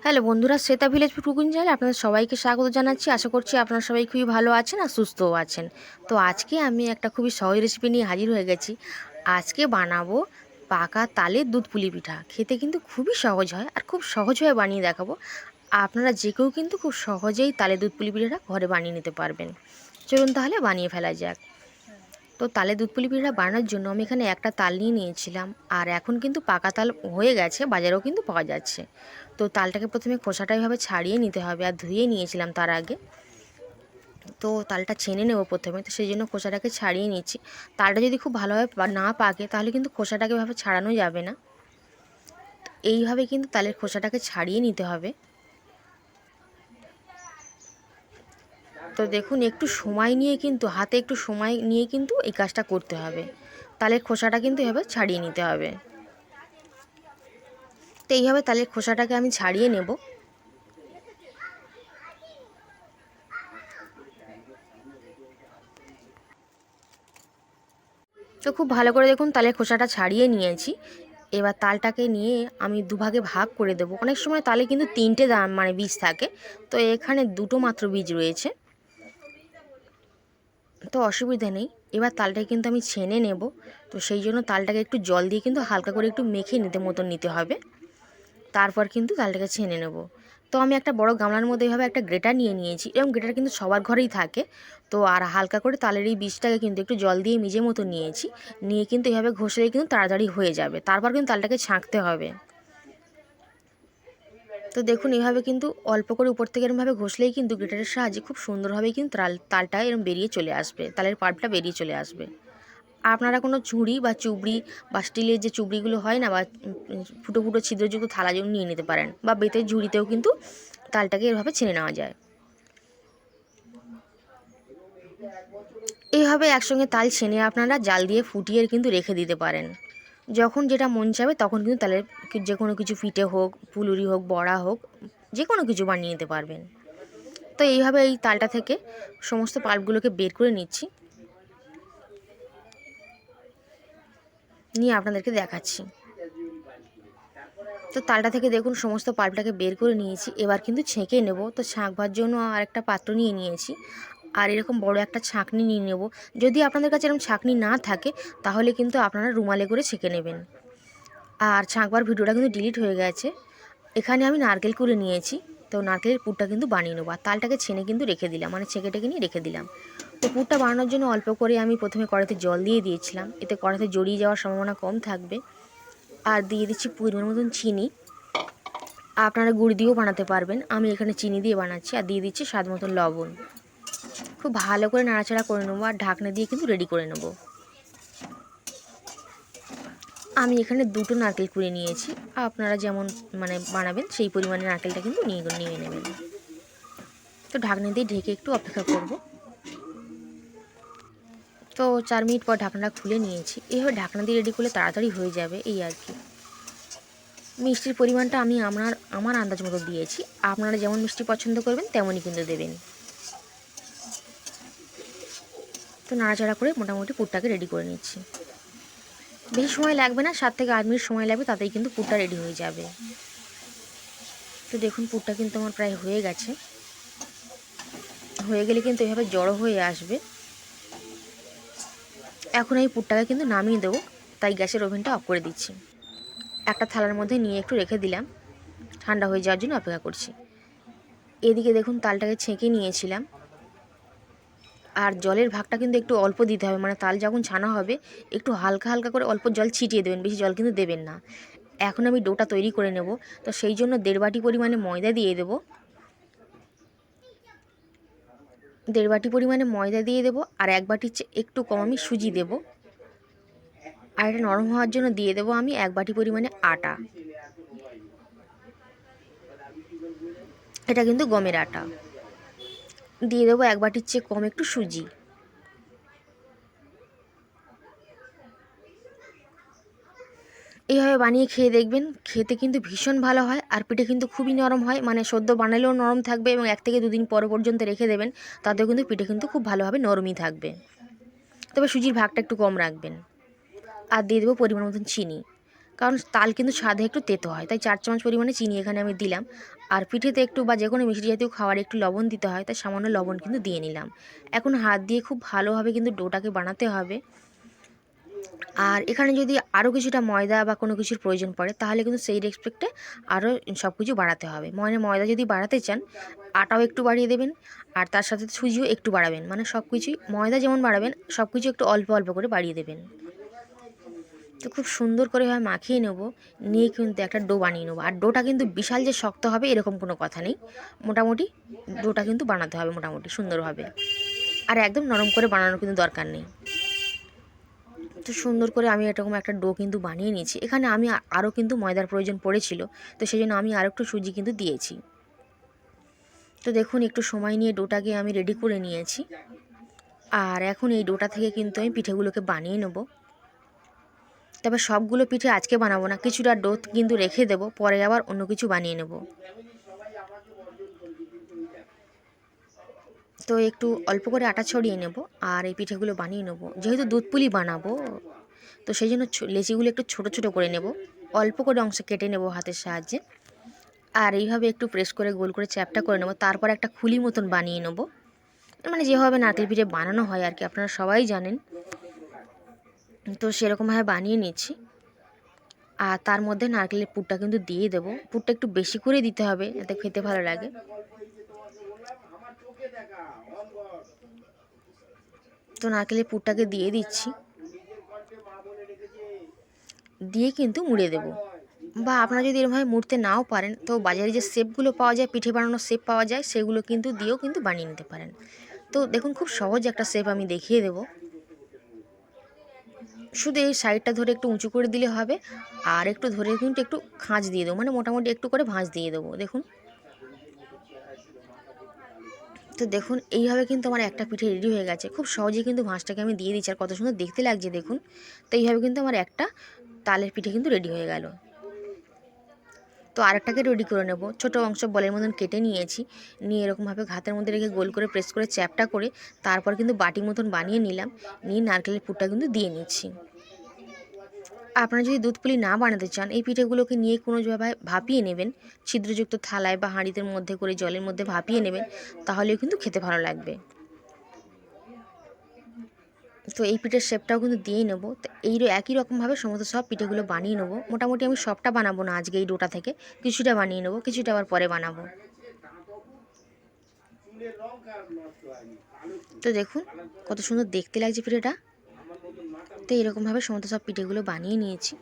Hello বন্ধুরা, Shweta village cooking চ্যানেলে আপনাদের সবাইকে স্বাগত জানাচ্ছি। আশা করছি আপনারা সবাই খুবই ভালো আছেন আর সুস্থও আছেন। তো আজকে আমি একটা খুবই সহজ রেসিপি নিয়ে হাজির হয়ে গেছি। আজকে বানাবো পাকা তালের দুধ পুলি পিঠা। খেতে কিন্তু খুবই সহজ হয় আর খুব সহজভাবে বানিয়ে দেখাবো। আপনারা যে কেউ কিন্তু খুব সহজেই তালের দুধ পুলি পিঠাটা ঘরে বানিয়ে নিতে পারবেন। চলুন তাহলে বানিয়ে ফেলা যাক। তো তালের দুধ পুলি পিঠা বানানোর জন্য আমি এখানে একটা তাল নিয়ে নিয়েছিলাম, আর এখন কিন্তু পাকা তাল হয়ে গেছে, বাজারেও কিন্তু পাওয়া যাচ্ছে। তো তালটাকে প্রথমে খোসাটা এভাবে ছাড়িয়ে নিতে হবে, আর ধুয়ে নিয়েছিলাম তার আগে। তো তালটা ছেনে নেব প্রথমে, তো সেই জন্য খোসাটাকে ছাড়িয়ে নিচ্ছি। তালটা যদি খুব ভালোভাবে না পাকে তাহলে কিন্তু খোসাটাকে এভাবে ছাড়ানো যাবে না। এইভাবে কিন্তু তালের খোসাটাকে ছাড়িয়ে নিতে হবে। তো দেখুন, একটু সময় নিয়ে কিন্তু হাতে একটু সময় নিয়ে কিন্তু এই কাজটা করতে হবে। তালের খোসাটা কিন্তু এভাবে ছাড়িয়ে নিতে হবে। তো এইভাবে তালের খোসাটাকে আমি ছাড়িয়ে নেব। তো খুব ভালো করে দেখুন তালের খোসাটা ছাড়িয়ে নিয়েছি। এবার তালটাকে নিয়ে আমি দুভাগে ভাগ করে দেবো। অনেক সময় তালে কিন্তু তিনটে বীজ থাকে, তো এখানে দুটো মাত্র বীজ রয়েছে, তো অসুবিধা নেই। এবার তালটাকে কিন্তু আমি ছেনে নেব। তো সেই জন্য তালটাকে একটু জল দিয়ে কিন্তু হালকা করে একটু মেখে নিতে হবে। তারপর কিন্তু তালটাকে ছেনে নেব। তো আমি একটা বড় গামলার মধ্যে এভাবে একটা গ্রেটার নিয়ে নিয়েছি, এবং গ্রেটার কিন্তু সবার ঘরেই থাকে। তো আর হালকা করে তালের এই বীজটাকে কিন্তু একটু জল দিয়ে মিজে মতো নিয়েছি, নিয়ে কিন্তু এভাবে ঘষলেই কিন্তু তাড়াতাড়ি হয়ে যাবে। তারপর কিন্তু তালটাকে ছাঁকতে হবে। তো দেখুন, এভাবে কিন্তু অল্প করে উপর থেকে এরমভাবে ঘষলেই কিন্তু গ্রেটারের সাহায্যে খুব সুন্দরভাবে কিন্তু তালটা এরম বেরিয়ে চলে আসবে, তালের পাল্পটা বেরিয়ে চলে আসবে। আপনারা কোনো ঝুড়ি বা চুবড়ি বা স্টিলের যে চুবড়িগুলো হয় না, বা ফুটো ফুটো ছিদ্রযুক্ত থালা যেমন নিয়ে নিতে পারেন, বা বেতের ঝুড়িতেও কিন্তু তালটাকে এভাবে ছেনে নেওয়া যায়। এইভাবে একসঙ্গে তাল ছেনে আপনারা জাল দিয়ে ফুটিয়ে কিন্তু রেখে দিতে পারেন। যখন যেটা মন চাবে তখন কিন্তু তালের যে কোনো কিছু পিঠে হোক, ফুলুরি হোক, বড়া হোক, যে কোনো কিছু বানিয়ে নিতে পারবেন। তো এইভাবে এই তালটা থেকে সমস্ত পাল্পগুলোকে বের করে নিচ্ছি, নিয়ে আপনাদেরকে দেখাচ্ছি। তো তালটা থেকে দেখুন সমস্ত পাল্পটাকে বের করে নিয়েছি। এবার কিন্তু ছেঁকে নেব। তো ছাঁকবার জন্য আর একটা পাত্র নিয়ে নিয়েছি, আর এরকম বড় একটা ছাঁকনি নিয়ে নেব। যদি আপনাদের কাছে এরকম ছাঁকনি না থাকে তাহলে কিন্তু আপনারা রুমালে করে ছেঁকে নেবেন। আর ছাঁকবার ভিডিওটা কিন্তু ডিলিট হয়ে গেছে। এখানে আমি নারকেল কুড়ে নিয়েছি। তো নারকেলের পুরটা কিন্তু বানিয়ে নেবো, আর তালটাকে ছেনে কিন্তু রেখে দিলাম, মানে ছেঁকে টেকে নিয়ে রেখে দিলাম। তো পুরটা বানানোর জন্য অল্প করে আমি প্রথমে কড়াইতে জল দিয়ে দিয়েছিলাম, এতে কড়াইতে জড়িয়ে যাওয়ার সম্ভাবনা কম থাকবে। আর দিয়ে দিচ্ছি পরিমাণ মতন চিনি। আপনারা গুড় দিয়েও বানাতে পারবেন, আমি এখানে চিনি দিয়ে বানাচ্ছি। আর দিয়ে দিচ্ছি স্বাদ মতন লবণ। খুব ভালো করে নাড়াচাড়া করে নেবো, আর ঢাকনা দিয়ে কিন্তু রেডি করে নেব। আমি এখানে দুটো নারকেল কুড়ে নিয়েছি, আপনারা যেমন বানাবেন সেই পরিমাণে নারকেলটা কিন্তু নিয়ে নেবেন। তো ঢাকনা দিয়ে ঢেকে একটু অপেক্ষা করব। তো 4 মিনিট পর ঢাকনাটা খুলে নিয়েছি। এইভাবে ঢাকনা দিয়ে রেডি করলে তাড়াতাড়ি হয়ে যাবে, এই আর কি। মিষ্টির পরিমাণটা আমি আমার আন্দাজ মতো দিয়েছি, আপনারা যেমন মিষ্টি পছন্দ করবেন তেমনই কিন্তু দেবেন। তো নাড়াচাড়া করে মোটামুটি পুরটাকে রেডি করে নিচ্ছি। বেশি সময় লাগবে না, 7 থেকে 8 মিনিট সময় লাগবে, তাতেই কিন্তু পুরটা রেডি হয়ে যাবে। তো দেখুন পুরটা কিন্তু আমার প্রায় হয়ে গেছে। হয়ে গেলে কিন্তু এভাবে জড়ো হয়ে আসবে। এখন এই পুরটাকে কিন্তু নামিয়ে দেবো, তাই গ্যাসের ওভেনটা অফ করে দিচ্ছি। একটা থালার মধ্যে নিয়ে একটু রেখে দিলাম, ঠান্ডা হয়ে যাওয়ার জন্য অপেক্ষা করছি। এদিকে দেখুন তালটাকে ছেঁকে নিয়েছিলাম, আর জলের ভাগটা কিন্তু একটু অল্প দিতে হবে, মানে তাল যখন ছানা হবে একটু হালকা হালকা করে অল্প জল ছিটিয়ে দেবেন, বেশি জল কিন্তু দেবেন না। এখন আমি ডোটা তৈরি করে নেব। তো সেই জন্য 1.5 বাটি পরিমাণে ময়দা দিয়ে দেবো। 1.5 বাটি পরিমাণে ময়দা দিয়ে দেবো, আর 1 বাটির চেয়ে একটু কম আমি সুজি দেবো। আর এটা নরম হওয়ার জন্য দিয়ে দেবো আমি 1 বাটি পরিমাণে আটা। এটা কিন্তু গমের আটা। দিয়ে দেবো 1 বাটির চেয়ে কম একটু সুজি। এইভাবে বানিয়ে খেয়ে দেখবেন, খেতে কিন্তু ভীষণ ভালো হয়, আর পিঠে কিন্তু খুবই নরম হয়, মানে সদ্য বানালেও নরম থাকবে, এবং 1 থেকে 2 দিন পর পর্যন্ত রেখে দেবেন, তাতেও কিন্তু পিঠে কিন্তু খুব ভালোভাবে নরমই থাকবে। তবে সুজির ভাগটা একটু কম রাখবেন। আর দিয়ে দেবো পরিমাণ মতন চিনি। কারণ তাল কিন্তু স্বাদে একটু তেতো হয়, তাই 4 চামচ পরিমাণে চিনি এখানে আমি দিলাম। আর পিঠেতে একটু বা যে কোনো মিষ্টি জাতীয় খাবারে একটু লবণ দিতে হয়, তাই সামান্য লবণ কিন্তু দিয়ে নিলাম। এখন হাত দিয়ে খুব ভালোভাবে কিন্তু ডোটাকে বানাতে হবে। আর এখানে যদি আরও কিছুটা ময়দা বা কোনো কিছুর প্রয়োজন পড়ে তাহলে কিন্তু সেই রেসপেক্টে আরও সব কিছু বাড়াতে হবে। মানে ময়দা যদি বাড়াতে চান আটাও একটু বাড়িয়ে দেবেন, আর তার সাথে সুজিও একটু বাড়াবেন। মানে সব কিছুই ময়দা যেমন বাড়াবেন সব কিছু একটু অল্প অল্প করে বাড়িয়ে দেবেন। তো খুব সুন্দর করে মাখিয়ে নেব, নিয়ে কিন্তু একটা ডো বানিয়ে নেবো। আর ডোটা কিন্তু বিশাল যে শক্ত হবে এরকম কোনো কথা নেই, মোটামুটি ডোটা কিন্তু বানাতে হবে মোটামুটি সুন্দরভাবে। আর একদম নরম করে বানানোর কিন্তু দরকার নেই। তো সুন্দর করে আমি এরকম একটা ডো কিন্তু বানিয়ে নিয়েছি। এখানে আমি আরও কিন্তু ময়দার প্রয়োজন পড়েছিল, তো সেই জন্য আমি আরও একটু সুজি কিন্তু দিয়েছি। তো দেখুন একটু সময় নিয়ে ডোটাকে আমি রেডি করে নিয়েছি। আর এখন এই ডোটা থেকে কিন্তু আমি পিঠেগুলোকে বানিয়ে নেব। তবে সবগুলো পিঠে আজকে বানাবো না, কিছুটা ডো কিন্তু রেখে দেব, পরে আবার অন্য কিছু বানিয়ে নেব। তো একটু অল্প করে আটা ছড়িয়ে নেব আর এই পিঠেগুলো বানিয়ে নেব। যেহেতু দুধ পুলি বানাবো তো সেই জন্য লেচিগুলো একটু ছোট ছোট করে নেব, অল্প করে অংশ কেটে নেব হাতের সাহায্যে। আর এইভাবে একটু প্রেস করে গোল করে চ্যাপটা করে নেব। তারপর একটা খুলি মতন বানিয়ে নেব, মানে যেভাবে নারকেল পিঠে বানানো হয় আর কি, আপনারা সবাই জানেন। তো সেরকমভাবে বানিয়ে নিচ্ছি। আর তার মধ্যে নারকেলের পুরটা কিন্তু দিয়ে দেবো। পুরটা একটু বেশি করে দিতে হবে যাতে খেতে ভালো লাগে। তো নারকেলের পুরটাকে দিয়ে দিচ্ছি, দিয়ে কিন্তু মুড়ে দেবো। বা আপনারা যদি এরকমভাবে মুড়তে নাও পারেন তো বাজারে যে শেপগুলো পাওয়া যায়, পিঠে বানানোর শেপ পাওয়া যায়, সেগুলো কিন্তু দিয়েও কিন্তু বানিয়ে নিতে পারেন। তো দেখুন খুব সহজ একটা শেপ আমি দেখিয়ে দেবো। শুধু এই সাইডটা ধরে একটু উঁচু করে দিলে হবে, আর একটু ধরে কিন্তু একটু খাঁজ দিয়ে দেবো, মানে মোটামুটি একটু করে ভাঁজ দিয়ে দেবো। দেখুন, তো দেখুন এইভাবে কিন্তু আমার একটা পিঠে রেডি হয়ে গেছে। খুব সহজেই কিন্তু ভাঁজটাকে আমি দিয়ে দিচ্ছি, আর কত সুন্দর দেখতে লাগছে দেখুন। তো এইভাবে কিন্তু আমার একটা তালের পিঠে কিন্তু রেডি হয়ে গেল। তো আরেকটাকে রেডি করে নেব। ছোটো অংশ বলের মতন কেটে নিয়েছি, নিয়ে এরকমভাবে হাতের মধ্যে রেখে গোল করে প্রেস করে চ্যাপটা করে তারপর কিন্তু বাটি মতন বানিয়ে নিলাম, নিয়ে নারকেলের পুরটা কিন্তু দিয়ে নিচ্ছি। আপনারা যদি দুধ পুলি না বানাতে চান এই পিঠেগুলোকে নিয়ে কোনো জায়গায় ভাপিয়ে নেবেন, ছিদ্রযুক্ত থালায় বা হাঁড়িতে মধ্যে করে জলের মধ্যে ভাপিয়ে নেবেন, তাহলেও কিন্তু খেতে ভালো লাগবে। তো এই পিঠের শেপটাও কিন্তু দিয়েই নেবো। তো একই রকমভাবে সমস্ত সব পিঠেগুলো বানিয়ে নেবো। মোটামুটি আমি সবটা বানাবো না আজকে এই ডোটা থেকে, কিছুটা বানিয়ে নেবো, কিছুটা আবার পরে বানাবো। তো দেখুন কত সুন্দর দেখতে লাগছে পিঠেটা। তো এরকমভাবে সমস্ত সব পিঠেগুলো বানিয়ে নিয়েছি।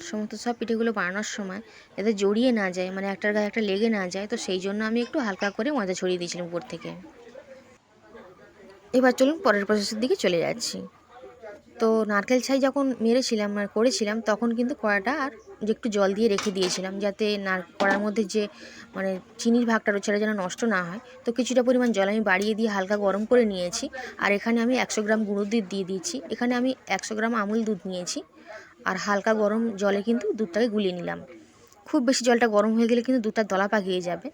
সমস্ত সব পিঠেগুলো বানানোর সময় যাতে জড়িয়ে না যায়, মানে একটার গায়ে একটা লেগে না যায়, তো সেই জন্য আমি একটু হালকা করে ময়দা ছড়িয়ে দিয়েছিলাম উপর থেকে। এবার চলুন পরের প্রসেসের দিকে চলে যাচ্ছি। তো নারকেল ছাই যখন মেরেছিলাম আর করেছিলাম তখন কিন্তু কড়াটা আর যে একটু জল দিয়ে রেখে দিয়েছিলাম, যাতে কড়ার মধ্যে যে মানে চিনির ভাগটা রয়েছে সেটা যেন নষ্ট না হয়। তো কিছুটা পরিমাণ জল আমি বাড়িয়ে দিয়ে হালকা গরম করে নিয়েছি। আর এখানে আমি 100 গ্রাম গুঁড়ো দুধ দিয়ে দিয়েছি। এখানে আমি 100 গ্রাম আমুল দুধ নিয়েছি, আর হালকা গরম জলে কিন্তু দুধটাকে গুলিয়ে নিলাম। খুব বেশি জলটা গরম হয়ে গেলে কিন্তু দুধটা দলা পাকিয়ে যাবে।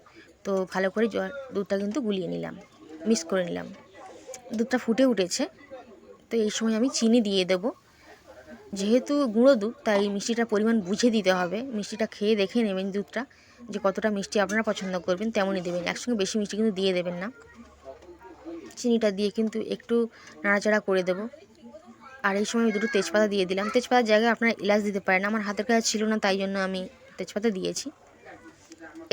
তো ভালো করে দুধটা কিন্তু গুলিয়ে নিলাম, মিক্স করে নিলাম। দুধটা ফুটে উঠেছে, তো এই সময় আমি চিনি দিয়ে দেবো। যেহেতু গুঁড়ো দুধ তাই মিষ্টিটার পরিমাণ বুঝে দিতে হবে। মিষ্টিটা খেয়ে দেখে নেবেন দুধটা যে কতটা মিষ্টি আপনারা পছন্দ করবেন তেমনই দেবেন, একসঙ্গে বেশি মিষ্টি কিন্তু দিয়ে দেবেন না। চিনিটা দিয়ে কিন্তু একটু নাড়াচাড়া করে দেবো। আর এই সময় আমি দুটো তেজপাতা দিয়ে দিলাম। তেজপাতার জায়গায় আপনারা এলাচ দিতে পারেন, আমার হাতের কাছে ছিল না তাই জন্য আমি তেজপাতা দিয়েছি।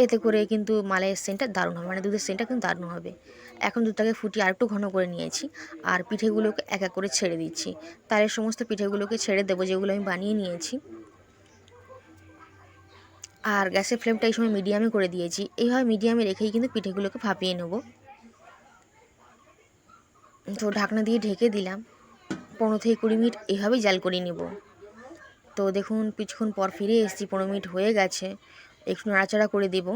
এতে করে কিন্তু মালাইয়ের সেন্টটা দারুণ হবে, মানে দুধের সেন্টটা কিন্তু দারুণ হবে। এখন দুধটাকে ফুটিয়ে আরেকটু ঘন করে নিয়েছি, আর পিঠেগুলোকে এক এক করে ছেড়ে দিচ্ছি। তালের সমস্ত পিঠেগুলোকে ছেড়ে দেবো যেগুলো আমি বানিয়ে নিয়েছি। আর গ্যাসের ফ্লেমটা এই সময় মিডিয়ামে করে দিয়েছি। এইভাবে মিডিয়ামে রেখেই কিন্তু পিঠেগুলোকে ভাপিয়ে নেব। তো ঢাকনা দিয়ে ঢেকে দিলাম, 15 থেকে 20 মিনিট এভাবেই জাল করে নেব। তো দেখুন কিছুক্ষণ পর ফিরে এসেছি, 15 মিনিট হয়ে গেছে। একটু নাড়াচাড়া করে দেব।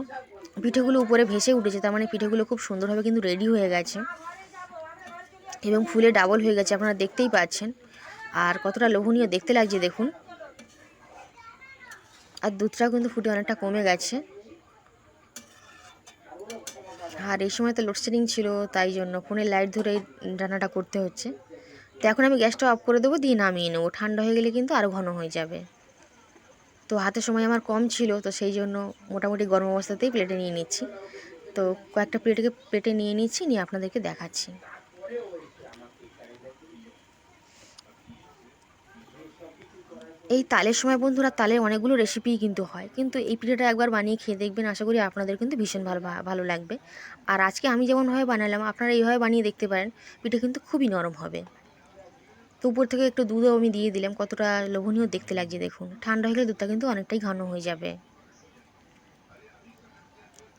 পিঠেগুলো উপরে ভেসে উঠেছে, তার মানে পিঠেগুলো খুব সুন্দরভাবে কিন্তু রেডি হয়ে গেছে এবং ফুলে ডাবল হয়ে গেছে, আপনারা দেখতেই পাচ্ছেন। আর কতটা লোভনীয় দেখতে লাগছে দেখুন। আর দুধটাও কিন্তু ফুটে অনেকটা কমে গেছে। আর এই সময় তো লোডশেডিং ছিল, তাই জন্য ফোনের লাইট ধরে রান্নাটা করতে হচ্ছে। তো এখন আমি গ্যাসটা অফ করে দেবো, দিয়ে নামিয়ে নেবো। ঠান্ডা হয়ে গেলে কিন্তু আরও ঘন হয়ে যাবে। তো হাতে সময় আমার কম ছিল, তো সেই জন্য মোটামুটি গরম অবস্থাতেই প্লেটে নিয়ে নিচ্ছি। তো কয়েকটা প্লেটে নিয়ে নিচ্ছি, নিয়ে আপনাদেরকে দেখাচ্ছি। এই তালের সময় বন্ধুরা তালের অনেকগুলো রেসিপিই কিন্তু হয়, কিন্তু এই পিঠেটা একবার বানিয়ে খেয়ে দেখবেন, আশা করি আপনাদের কিন্তু ভীষণ ভালো লাগবে। আর আজকে আমি যেমনভাবে বানালাম আপনারা এইভাবে বানিয়ে দেখতে পারেন, পিঠে কিন্তু খুবই নরম হবে। তো উপর থেকে একটু দুধও আমি দিয়ে দিলাম, কতটা লোভনীয় দেখতে লাগছে দেখুন। ঠান্ডা হয়ে গেলে দুধটা কিন্তু অনেকটাই ঘন হয়ে যাবে।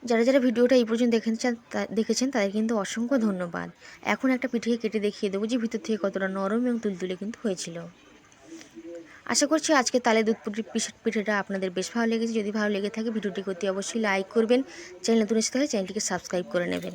যারা যারা ভিডিওটা এই পর্যন্ত দেখেছেন তাদের কিন্তু অসংখ্য ধন্যবাদ। এখন একটা পিঠে কেটে দেখিয়ে দেবো যে ভিতর থেকে কতটা নরম এবং তুলতুলে কিন্তু হয়েছিল। আশা করছি আজকে তালে দুধ পিঠেটা আপনাদের বেশ ভালো লেগেছে। যদি ভালো লেগে থাকে ভিডিওটি করতে অবশ্যই লাইক করবেন। চ্যানেল নতুন এসে থাকলে চ্যানেলটিকে সাবস্ক্রাইব করে নেবেন।